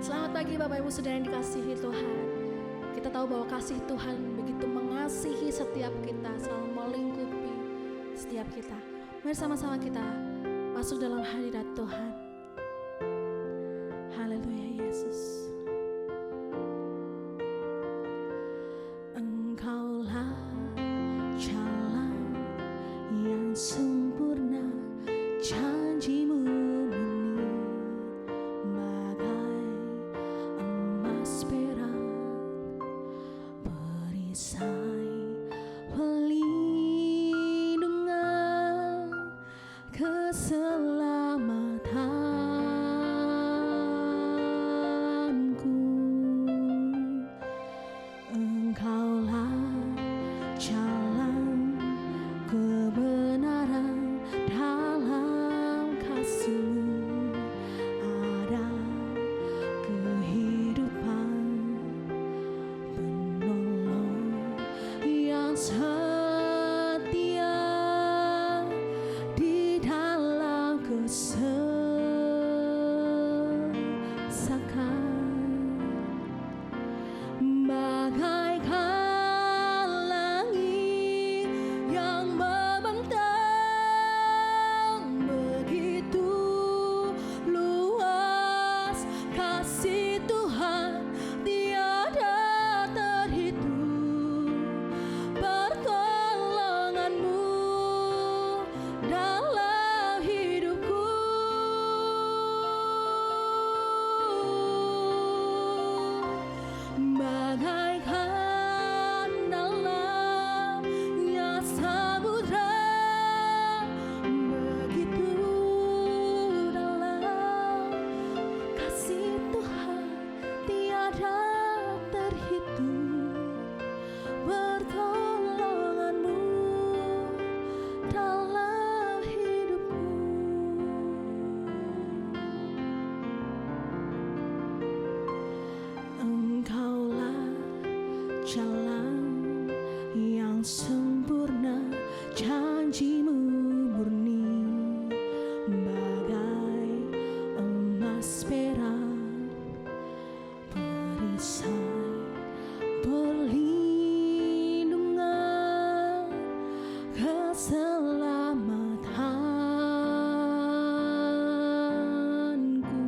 Selamat pagi Bapak Ibu Saudara yang dikasihi Tuhan. Kita tahu bahwa kasih Tuhan begitu mengasihi setiap kita, selalu melingkupi setiap kita. Mari sama-sama kita masuk dalam hadirat Tuhan. Haleluya Yesus. Engkaulah jalan yang sempurna, janjimu murni bagai emas perak, perisai pelindungan keselamatanku. Engkaulah jalan kebenaran, dalam kasih-Mu ada kehidupan, penolong yang setia di dalam kesesakan. Bagaikan langit yang membentang, begitu luas kasih Tuhan, tiada terhitung. Pertolongan-Mu dalam hidupku, bagaikan dalamnya samudra, begitu dalam kasih Tuhan, tiada terhitung. Pertolongan-Mu dalam hidupku. Engkaulah jalan yang sempurna, janji-Mu murni bagai emas perak, perisai perlindungan keselamatanku.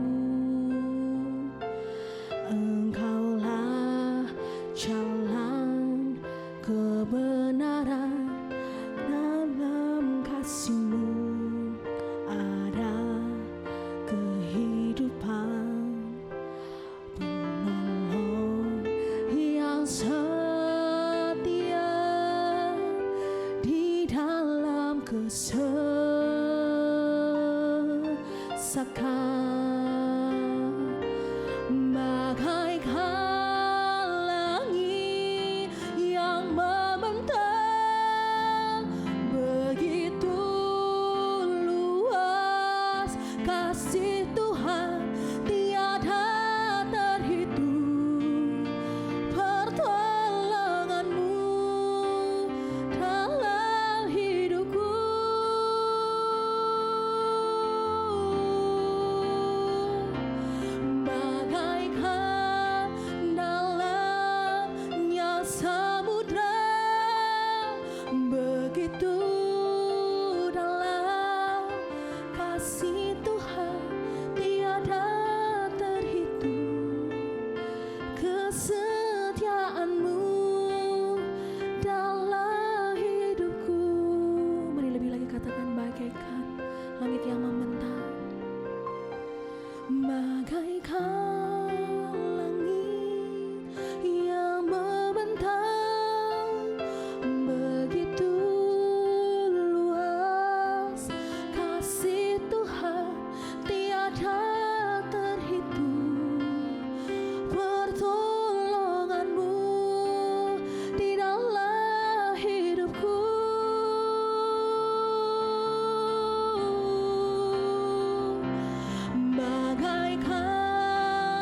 Engkaulah jalan kebenaran, dalam kasih-Mu ada kehidupan, penolong yang setia di dalam kesesakan. Bagaikan langit yang membentang, begitu luas kasih Tuhan, tiada terhitung. Pertolongan-Mu dalam hidupku, bagaikan dalamnya samudra, begitu dalam kasih Tuhan, tiada terhitung. Kesetiaan-Mu dalam hidupku. Mari lebih lagi katakan, bagaikan langit yang membentang, bagaikan langit yang membentang, begitu luas kasih Tuhan, tiada terhitung. Pertolongan-Mu di dalam hidupku, bagaikan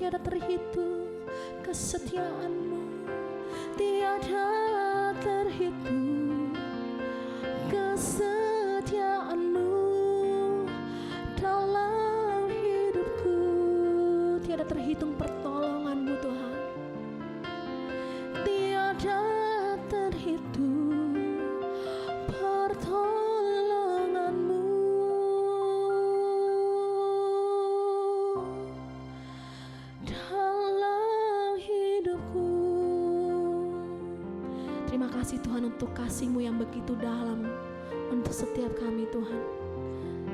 tiada terhitung kesetiaan-Mu, tiada terhitung kesetiaan-Mu dalam hidupku, tiada terhitung pertolongan-Mu Tuhan, tiada terhitung pertolongan-Mu dalam hidupku. Terima kasih Tuhan untuk kasih-Mu yang begitu dalam untuk setiap kami Tuhan.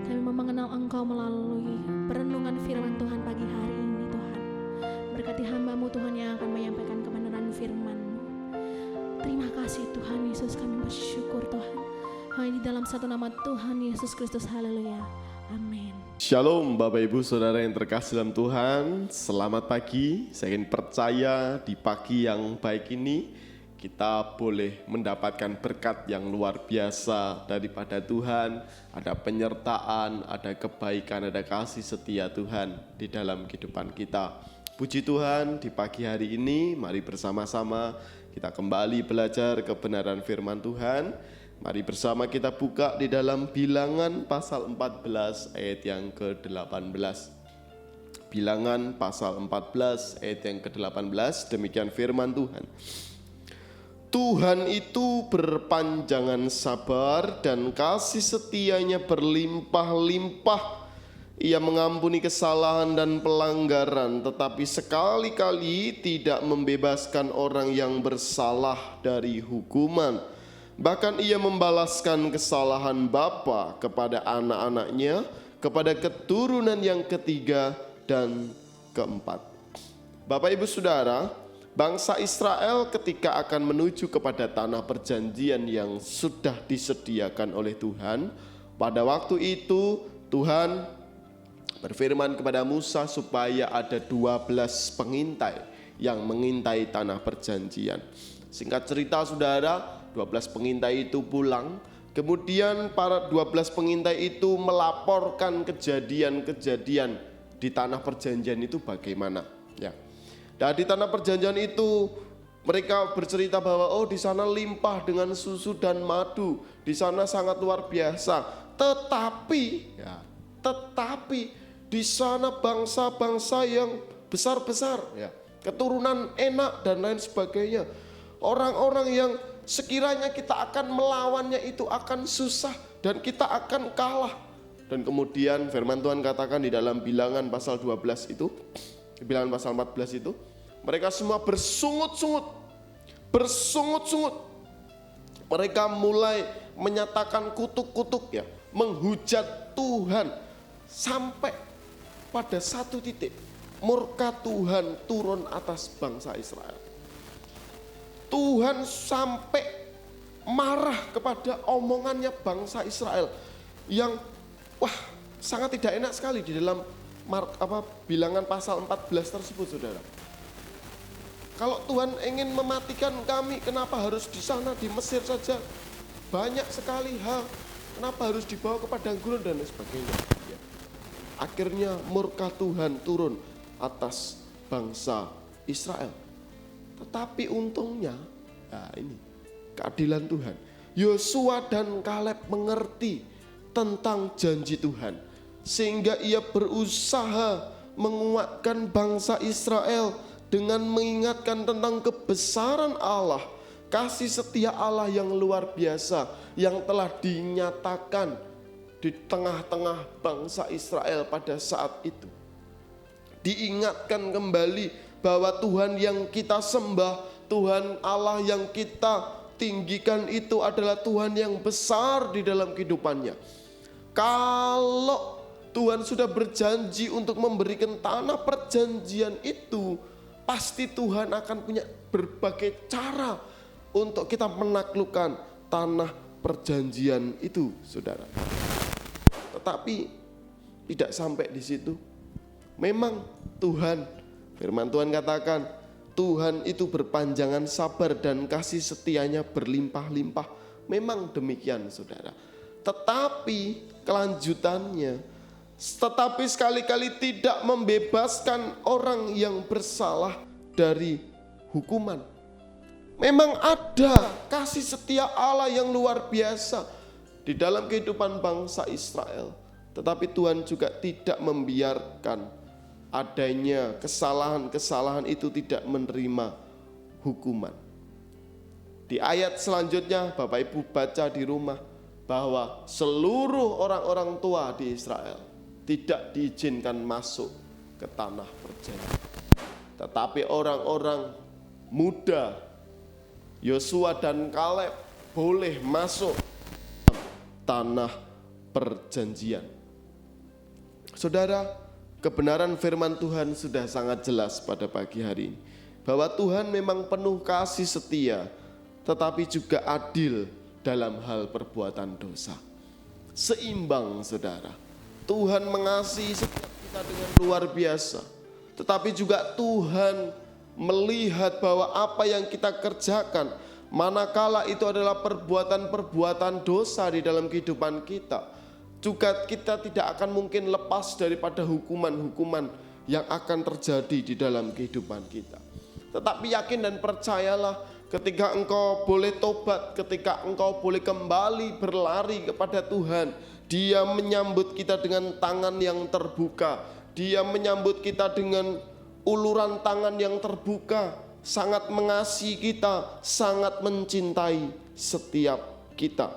Kami mau mengenal Engkau melalui perenungan firman Tuhan pagi hari ini Tuhan. Berkati hamba-Mu Tuhan yang akan menyampaikan kebenaran firman-Mu. Terima kasih Tuhan Yesus, kami bersyukur Tuhan. Hanya di dalam satu nama Tuhan Yesus Kristus, haleluya, amin. Shalom Bapak Ibu Saudara yang terkasih dalam Tuhan. Selamat pagi. Saya ingin percaya di pagi yang baik ini kita boleh mendapatkan berkat yang luar biasa daripada Tuhan. Ada penyertaan, ada kebaikan, ada kasih setia Tuhan di dalam kehidupan kita. Puji Tuhan, di pagi hari ini mari bersama-sama kita kembali belajar kebenaran firman Tuhan. Mari bersama kita buka di dalam Bilangan pasal 14 ayat yang ke-18. Bilangan pasal 14 ayat yang ke-18, demikian firman Tuhan. Tuhan itu berpanjangan sabar dan kasih setianya berlimpah-limpah. Ia mengampuni kesalahan dan pelanggaran, tetapi sekali-kali tidak membebaskan orang yang bersalah dari hukuman. Bahkan ia membalaskan kesalahan bapa kepada anak-anaknya, kepada keturunan yang ketiga dan keempat. Bapak Ibu Saudara, bangsa Israel ketika akan menuju kepada tanah perjanjian yang sudah disediakan oleh Tuhan, pada waktu itu Tuhan berfirman kepada Musa supaya ada 12 pengintai yang mengintai tanah perjanjian. Singkat cerita saudara, 12 pengintai itu pulang. Kemudian para 12 pengintai itu melaporkan kejadian-kejadian di tanah perjanjian itu bagaimana. Ya. Dan di tanah perjanjian itu mereka bercerita bahwa di sana limpah dengan susu dan madu. Di sana sangat luar biasa. Tetapi di sana bangsa-bangsa yang besar-besar, ya, keturunan enak dan lain sebagainya. Orang-orang yang sekiranya kita akan melawannya itu akan susah dan kita akan kalah. Dan kemudian firman Tuhan katakan di dalam Bilangan pasal 12 itu, Bilangan pasal 14 itu, mereka semua bersungut-sungut. Mereka mulai menyatakan kutuk-kutuk, ya, menghujat Tuhan. Sampai pada satu titik murka Tuhan turun atas bangsa Israel. Tuhan sampai marah kepada omongannya bangsa Israel yang sangat tidak enak sekali di dalam Bilangan pasal 14 tersebut saudara. Kalau Tuhan ingin mematikan kami, kenapa harus di sana di Mesir saja? Banyak sekali hal, kenapa harus dibawa ke padang gurun dan sebagainya. Akhirnya murka Tuhan turun atas bangsa Israel. Tetapi untungnya, ini keadilan Tuhan. Yosua dan Kaleb mengerti tentang janji Tuhan. Sehingga ia berusaha menguatkan bangsa Israel dengan mengingatkan tentang kebesaran Allah. Kasih setia Allah yang luar biasa yang telah dinyatakan di tengah-tengah bangsa Israel pada saat itu. Diingatkan kembali bahwa Tuhan yang kita sembah, Tuhan Allah yang kita tinggikan itu adalah Tuhan yang besar di dalam kehidupannya. Kalau Tuhan sudah berjanji untuk memberikan tanah perjanjian itu, pasti Tuhan akan punya berbagai cara untuk kita menaklukkan tanah perjanjian itu, saudara. Tetapi tidak sampai di situ. Memang Tuhan, firman Tuhan katakan, Tuhan itu berpanjangan sabar dan kasih setianya berlimpah-limpah. Memang demikian saudara. Tetapi kelanjutannya, tetapi sekali-kali tidak membebaskan orang yang bersalah dari hukuman. Memang ada kasih setia Allah yang luar biasa di dalam kehidupan bangsa Israel, tetapi Tuhan juga tidak membiarkan adanya kesalahan-kesalahan itu tidak menerima hukuman. Di ayat selanjutnya Bapak Ibu baca di rumah bahwa seluruh orang-orang tua di Israel tidak diizinkan masuk ke tanah perjanjian. Tetapi orang-orang muda Yosua dan Kaleb boleh masuk tanah perjanjian. Saudara, kebenaran firman Tuhan sudah sangat jelas pada pagi hari ini. Bahwa Tuhan memang penuh kasih setia, tetapi juga adil dalam hal perbuatan dosa. Seimbang, saudara. Tuhan mengasihi setiap kita dengan luar biasa. Tetapi juga Tuhan melihat bahwa apa yang kita kerjakan, manakala itu adalah perbuatan-perbuatan dosa di dalam kehidupan kita, juga kita tidak akan mungkin lepas daripada hukuman-hukuman yang akan terjadi di dalam kehidupan kita. Tetapi yakin dan percayalah, ketika engkau boleh tobat, ketika engkau boleh kembali berlari kepada Tuhan, Dia menyambut kita dengan tangan yang terbuka. Dia menyambut kita dengan uluran tangan yang terbuka, sangat mengasihi kita, sangat mencintai setiap kita.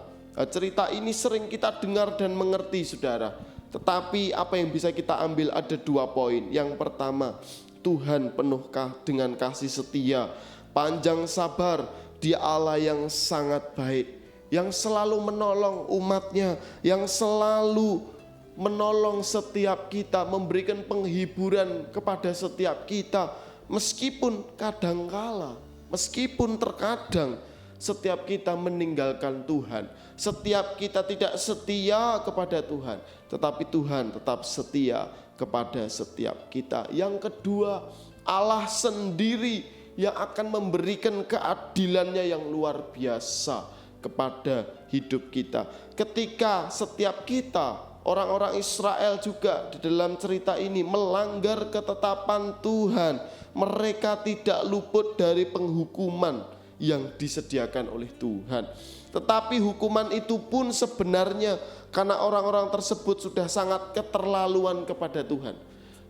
Cerita ini sering kita dengar dan mengerti, saudara. Tetapi apa yang bisa kita ambil ada 2 poin. Yang pertama, Tuhan penuhkah dengan kasih setia, panjang sabar. Dia Allah yang sangat baik, yang selalu menolong umatnya, yang selalu menolong setiap kita, memberikan penghiburan kepada setiap kita. Meskipun kadangkala, meskipun terkadang setiap kita meninggalkan Tuhan, setiap kita tidak setia kepada Tuhan, tetapi Tuhan tetap setia kepada setiap kita. Yang kedua, Allah sendiri yang akan memberikan keadilannya yang luar biasa kepada hidup kita. Ketika setiap kita, orang-orang Israel juga di dalam cerita ini melanggar ketetapan Tuhan, mereka tidak luput dari penghukuman yang disediakan oleh Tuhan. Tetapi hukuman itu pun sebenarnya karena orang-orang tersebut sudah sangat keterlaluan kepada Tuhan.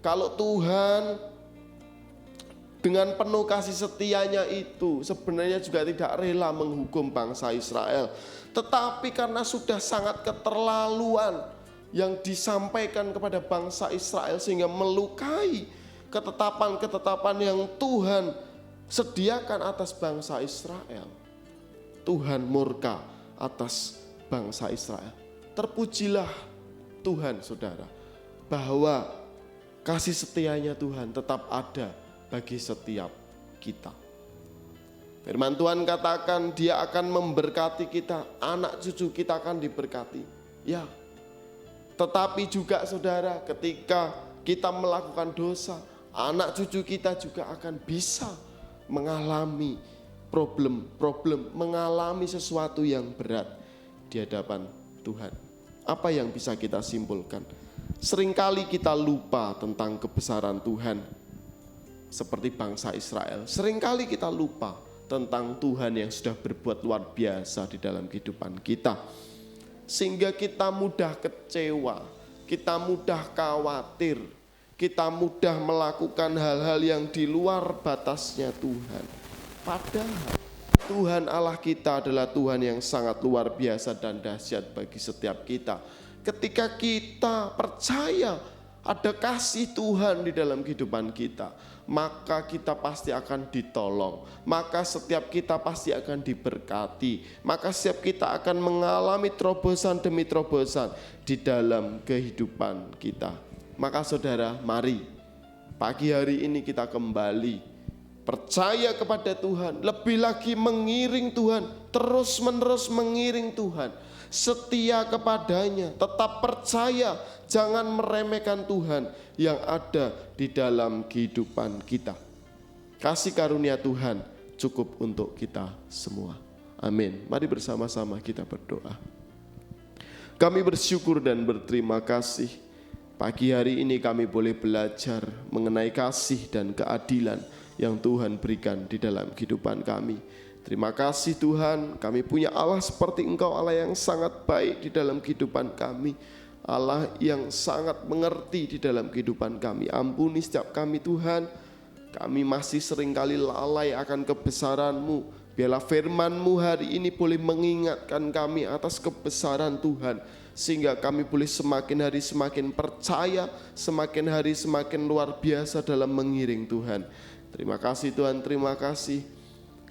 Kalau Tuhan dengan penuh kasih setianya itu sebenarnya juga tidak rela menghukum bangsa Israel. Tetapi karena sudah sangat keterlaluan yang disampaikan kepada bangsa Israel sehingga melukai ketetapan-ketetapan yang Tuhan sediakan atas bangsa Israel, Tuhan murka atas bangsa Israel. Terpujilah Tuhan, saudara, bahwa kasih setianya Tuhan tetap ada bagi setiap kita. Firman Tuhan katakan Dia akan memberkati kita, anak cucu kita akan diberkati. Ya, tetapi juga saudara, ketika kita melakukan dosa, anak cucu kita juga akan bisa mengalami problem, mengalami sesuatu yang berat di hadapan Tuhan. Apa yang bisa kita simpulkan? Seringkali kita lupa tentang kebesaran Tuhan. Seperti bangsa Israel, seringkali kita lupa tentang Tuhan yang sudah berbuat luar biasa di dalam kehidupan kita. Sehingga kita mudah kecewa, kita mudah khawatir, kita mudah melakukan hal-hal yang di luar batasnya Tuhan. Padahal Tuhan Allah kita adalah Tuhan yang sangat luar biasa dan dahsyat bagi setiap kita. Ketika kita percaya ada kasih Tuhan di dalam kehidupan kita, maka kita pasti akan ditolong, maka setiap kita pasti akan diberkati, maka setiap kita akan mengalami terobosan demi terobosan di dalam kehidupan kita. Maka saudara, mari pagi hari ini kita kembali percaya kepada Tuhan, lebih lagi mengiring Tuhan, terus menerus mengiring Tuhan, setia kepadanya, tetap percaya, jangan meremehkan Tuhan yang ada di dalam kehidupan kita. Kasih karunia Tuhan cukup untuk kita semua. Amin. Mari bersama-sama kita berdoa. Kami bersyukur dan berterima kasih Pagi hari ini kami boleh belajar mengenai kasih dan keadilan yang Tuhan berikan di dalam kehidupan kami. Terima kasih Tuhan, kami punya Allah seperti Engkau, Allah yang sangat baik di dalam kehidupan kami, Allah yang sangat mengerti di dalam kehidupan kami. Ampuni setiap kami Tuhan, kami masih seringkali lalai akan kebesaran-Mu. Biarlah firman-Mu hari ini boleh mengingatkan kami atas kebesaran Tuhan, sehingga kami boleh semakin hari semakin percaya, semakin hari semakin luar biasa dalam mengiring Tuhan. Terima kasih Tuhan, terima kasih.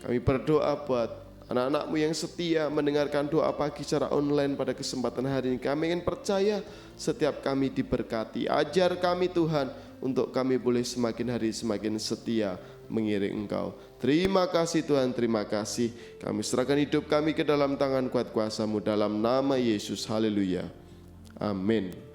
Kami berdoa buat anak-anak-Mu yang setia mendengarkan doa pagi secara online pada kesempatan hari ini. Kami ingin percaya setiap kami diberkati. Ajar kami Tuhan, untuk kami boleh semakin hari semakin setia mengiring Engkau. Terima kasih Tuhan, terima kasih. Kami serahkan hidup kami ke dalam tangan kuat kuasa-Mu dalam nama Yesus. Haleluya. Amin.